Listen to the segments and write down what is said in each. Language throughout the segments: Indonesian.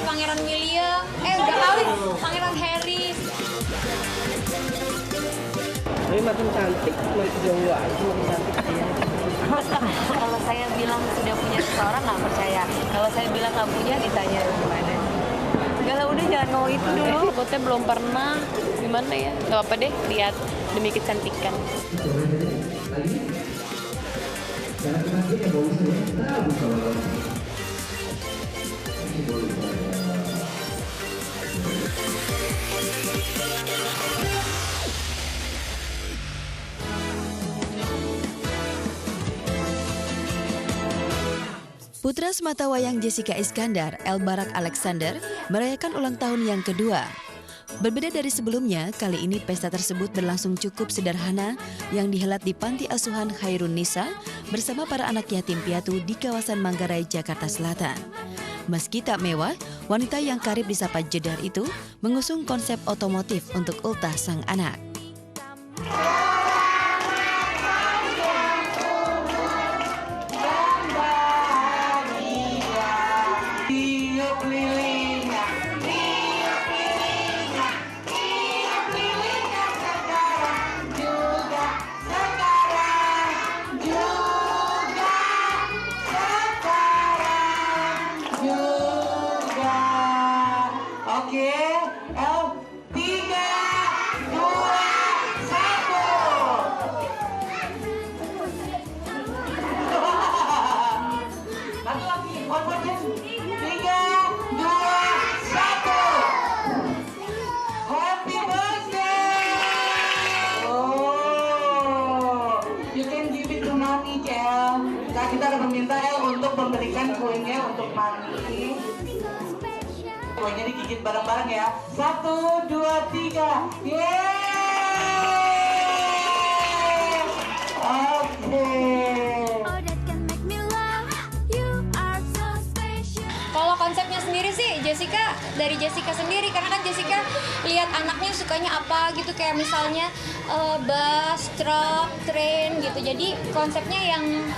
Pangeran William, udah kali Pangeran Harry. Tapi makin cantik, makin Jawa itu makin cantik dia. Kalau saya bilang sudah punya seseorang nggak percaya. Kalau saya bilang nggak punya ditanya gimana. Enggak lah, udah jangan mau itu dulu. Takutnya belum pernah. Gimana ya? Gak apa deh, lihat demi kecantikan. Putra sematawayang Jessica Iskandar, El Barak Alexander, merayakan ulang tahun yang kedua. Berbeda dari sebelumnya, kali ini pesta tersebut berlangsung cukup sederhana yang dihelat di Panti Asuhan Khairun Nisa bersama para anak yatim piatu di kawasan Manggarai, Jakarta Selatan. Meski tak mewah, wanita yang karib disapa Jedar itu mengusung konsep otomotif untuk ultah sang anak. Kita akan meminta El untuk memberikan kuenya untuk Mami. Kuenya digigit bareng-bareng ya. 1, 2, 3. Yeay! Oke. Kalau konsepnya sendiri sih dari Jessica sendiri, karena kan Jessica lihat anaknya sukanya apa gitu, kayak misalnya bus, truk, train gitu. Jadi konsepnya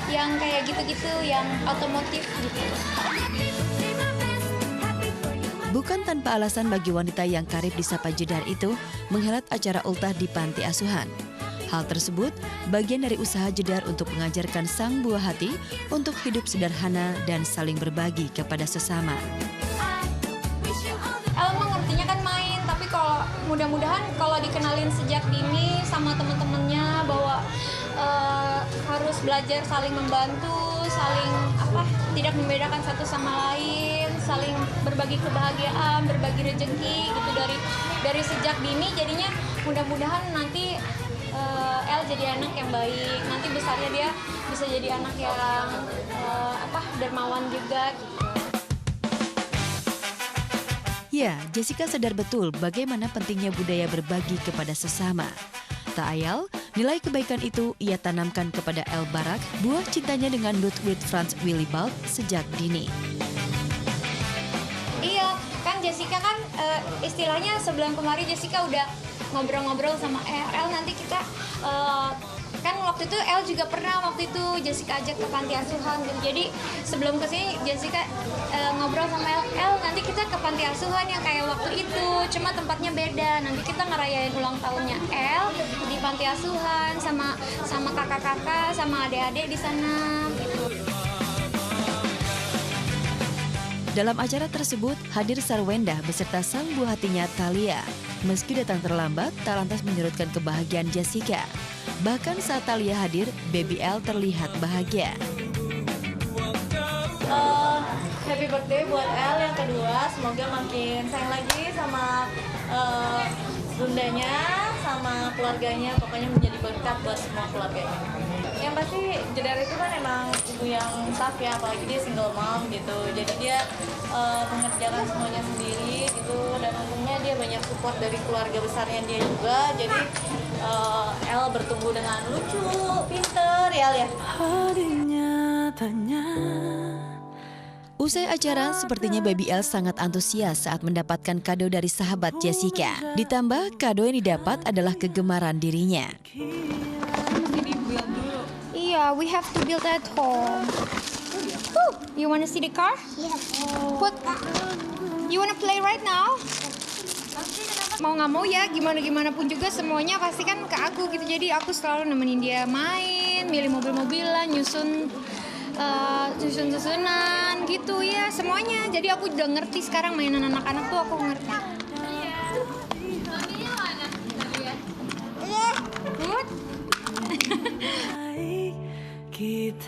yang kayak gitu-gitu, yang otomotif gitu. Bukan tanpa alasan bagi wanita yang karib disapa Jedar itu menghelat acara ultah di panti asuhan. Hal tersebut bagian dari usaha Jedar untuk mengajarkan sang buah hati untuk hidup sederhana dan saling berbagi kepada sesama. Emang ngertinya kan main, tapi kalau mudah-mudahan kalau dikenalin sejak dini sama teman-temannya bahwa harus belajar saling membantu, saling tidak membedakan satu sama lain, saling berbagi kebahagiaan, berbagi rezeki gitu dari sejak dini. Jadinya mudah-mudahan nanti El jadi anak yang baik, nanti besarnya dia bisa jadi anak yang dermawan juga gitu. Ya, Jessica sadar betul bagaimana pentingnya budaya berbagi kepada sesama. Tak ayal, nilai kebaikan itu ia tanamkan kepada El Barak, buah cintanya dengan Ludwig Franz Willibald sejak dini. Iya, kan Jessica kan istilahnya sebelum kemarin Jessica udah ngobrol-ngobrol sama El, nanti kita kan waktu itu El juga pernah waktu itu Jessica ajak ke panti asuhan gitu. Jadi sebelum kesini Jessica ngobrol sama El, nanti kita ke panti asuhan yang kayak waktu itu, cuma tempatnya beda. Nanti kita ngerayain ulang tahunnya El di panti asuhan sama kakak-kakak, sama adik-adik di sana gitu. Dalam acara tersebut hadir Sarwenda beserta sang buah hatinya Thalia. Meski datang terlambat, tak lantas menyurutkan kebahagiaan Jessica. Bahkan saat Thalia hadir, Baby El terlihat bahagia. Happy birthday buat El yang kedua. Semoga makin sayang lagi sama bundanya, sama keluarganya. Pokoknya menjadi berkat buat semua keluarganya. Yang pasti Jedar itu kan emang ibu yang tough ya, apalagi dia single mom gitu. Jadi dia mengerjakan semuanya sendiri gitu, dan untungnya dia banyak support dari keluarga besarnya dia juga. Jadi El bertumbuh dengan lucu, pinter ya. Usai acara, sepertinya Baby El sangat antusias saat mendapatkan kado dari sahabat Jessica. Ditambah, kado yang didapat adalah kegemaran dirinya. Yeah, we have to build at home. You wanna see the car? Yes. Put You wanna play right now? Mau nggak mau ya, gimana pun juga semuanya pasti kan ke aku gitu. Jadi aku selalu nemenin dia main, milih mobil-mobilan, susunan gitu ya semuanya. Jadi aku udah ngerti sekarang mainan anak-anak tuh aku ngerti. Good.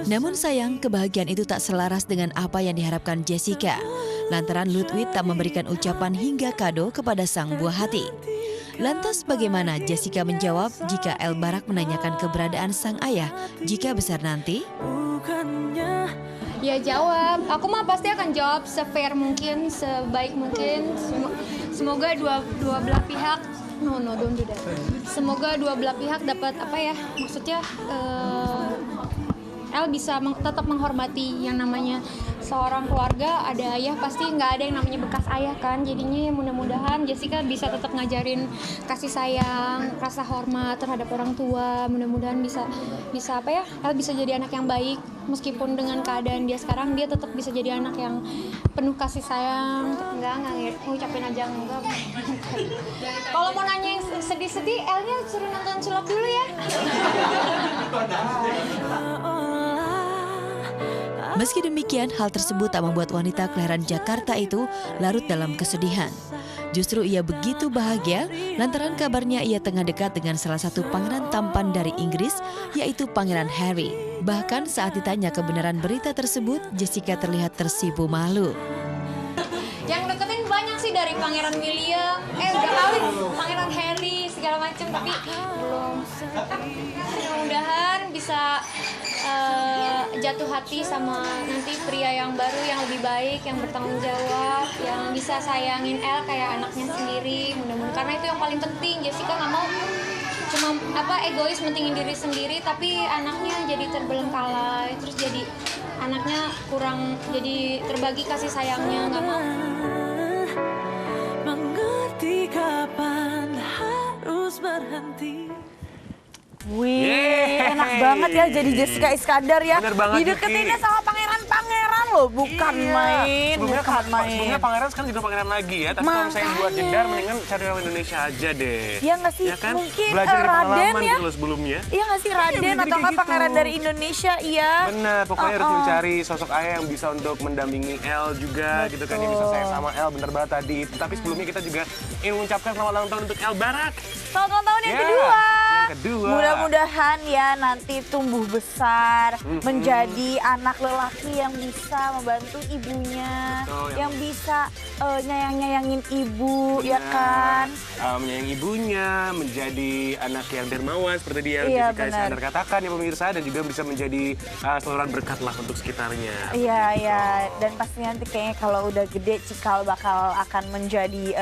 Namun sayang, kebahagiaan itu tak selaras dengan apa yang diharapkan Jessica. Lantaran Ludwig tak memberikan ucapan hingga kado kepada sang buah hati. Lantas bagaimana Jessica menjawab jika El Barak menanyakan keberadaan sang ayah jika besar nanti? Ya jawab, aku mah pasti akan jawab se-fair mungkin, sebaik mungkin. Semoga dua belah pihak, don't do that. Semoga dua belah pihak dapat apa ya, maksudnya El bisa tetap menghormati yang namanya seorang keluarga, ada ayah pasti nggak ada yang namanya bekas ayah kan. Jadinya mudah-mudahan Jessica bisa tetap ngajarin kasih sayang, rasa hormat terhadap orang tua. Mudah-mudahan bisa apa ya, El bisa jadi anak yang baik meskipun dengan keadaan dia sekarang, dia tetap bisa jadi anak yang penuh kasih sayang. Enggak ngucapin aja enggak. Kalau mau nanya yang sedih-sedih, Elnya suruh nonton sulap dulu ya. Meski demikian, hal tersebut tak membuat wanita kelahiran Jakarta itu larut dalam kesedihan. Justru ia begitu bahagia lantaran kabarnya ia tengah dekat dengan salah satu pangeran tampan dari Inggris, yaitu Pangeran Harry. Bahkan saat ditanya kebenaran berita tersebut, Jessica terlihat tersipu malu. Yang deketin banyak sih, dari Pangeran William, udah kawin Pangeran Harry segala macam, tapi belum. Mudah-mudahan bisa jatuh hati sama nanti pria yang baru, yang lebih baik, yang bertanggung jawab, yang bisa sayangin El kayak anaknya sendiri. Mudah-mudahan, karena itu yang paling penting. Jessica nggak mau cuma egois mentingin diri sendiri, tapi anaknya jadi terbelengkalai, terus jadi anaknya kurang, jadi terbagi kasih sayangnya, nggak mau. Mengerti kapan harus berhenti. Wih, enak banget ya jadi Jessica Iskandar ya. Bener banget, dideketinnya Yuki. sama pangeran-pangeran loh, bukan main, Sebelumnya pangeran sekarang juga pangeran lagi ya. Tapi kalau misalnya buat Makanya. jedar, mendingan cari orang Indonesia aja deh. Iya nggak sih? Ya kan? Mungkin Belajar dari Raden pengalaman ya. gitu loh sebelumnya. Iya nggak sih, Raden bisa atau jadi nggak kayak pangeran gitu. dari Indonesia, iya. Bener, pokoknya harus mencari sosok ayah yang bisa untuk mendampingi El juga gitu kan. Yang bisa sayang sama El, bener banget tadi. Tapi sebelumnya kita juga ingin mengucapkan selamat ulang tahun untuk El Barak. Selamat ulang tahun yang Ya, kedua. yang kedua. Mudah-mudahan ya nanti tumbuh besar, menjadi anak lelaki yang bisa membantu ibunya, Betul, yang bisa nyayang-nyayangin ibu, ya kan? Menyayangi ibunya, menjadi anak yang dermawan seperti dia yang Iya, Jessica benar. Iskandar katakan ya pemirsa, dan juga bisa menjadi saluran berkat lah untuk sekitarnya. Iya, iya. Dan pasti nanti kayaknya kalau udah gede, Cikal bakal akan menjadi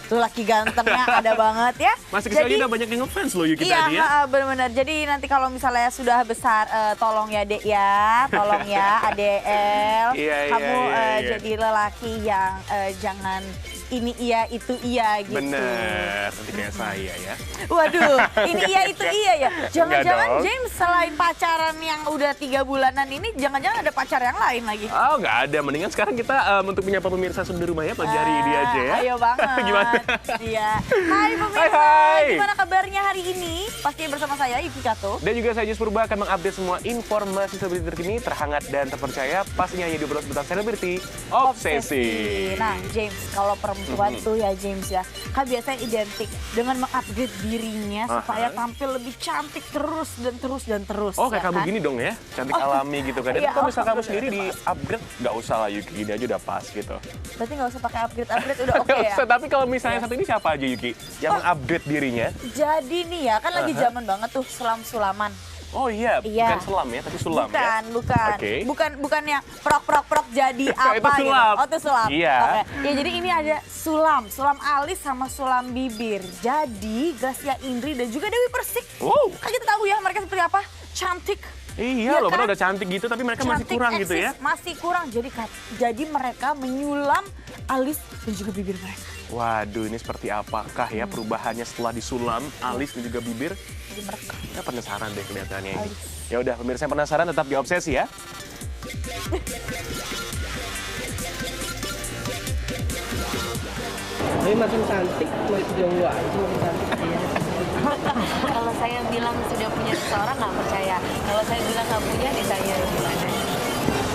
lelaki gantengnya ada banget ya. Masih kecil aja udah banyak yang ngefans loh Yuki tadi ya. Iya, benar-benar. Jadi nanti kalau misalnya sudah besar, tolong ya Dek ya, tolong ya ADL. Iya, Kamu iya. jadi lelaki yang jangan ini iya, itu iya gitu. Bener, nanti kayak saya ya. Waduh, ini iya, itu iya ya. Jangan-jangan dong. James selain pacaran yang udah 3 bulanan ini, jangan-jangan ada pacar yang lain lagi. Oh nggak ada, mendingan sekarang kita untuk menyapa pemirsa di rumah ya, pelajari dia aja ya. Ayo banget. Gimana? Iya. Hai pemirsa, Hai. gimana kabarnya hari ini? Pastinya bersama saya Yuki Kato. Dan juga saya Jus Purba akan mengupdate semua informasi selebriti terkini, terhangat dan terpercaya, pastinya hanya di Obrolan Seputar Selebriti Obsesi. Nah James, kalau perempuan tuh ya James ya, kan biasanya identik dengan mengupgrade dirinya supaya tampil lebih cantik terus dan terus dan terus. Oh kayak ya kamu kan? gini dong ya, cantik alami gitu kan. Dan Iya, kalau misal kamu bener, sendiri di upgrade, nggak usah lah Yuki, gini aja udah pas gitu. Berarti nggak usah pakai upgrade udah oke Nggak ya. usah, tapi kalau misalnya satu ini siapa aja Yuki yang mengupgrade dirinya? Jadi nih ya, kan lagi zaman banget tuh sulam-sulaman. Oh iya, Iya. bukan selam ya, tapi sulam Bukan, ya. bukan. Oke. Bukan yang prok jadi apa Itu gitu. sulap. Oh, itu sulap. Iya. Oke. Ya jadi ini ada sulam alis sama sulam bibir. Jadi Gracia Indri dan juga Dewi Persik. Wow. Kan kita tahu ya mereka seperti apa? Cantik. Iya, Iya loh, kan? padahal udah cantik gitu, tapi mereka masih Cantik, kurang gitu eksis, ya. Masih kurang. Jadi mereka menyulam alis dan juga bibir mereka. Waduh, ini seperti apakah ya perubahannya setelah disulam alis dan juga bibir? Jadi mereka. Ya penasaran deh kelihatannya ini. Ya udah, pemirsa yang penasaran tetap di Obsesi ya. Tapi makin cantik, makin jomblo aja makin cantik. Kalau saya bilang sudah punya seseorang nggak percaya. Kalau saya bilang nggak punya, ditanya gimana?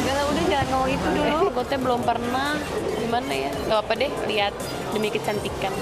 Enggak, udah jangan ngomong itu dulu. Gue teh belum pernah. Gimana ya? Gak apa deh, lihat demi kecantikan.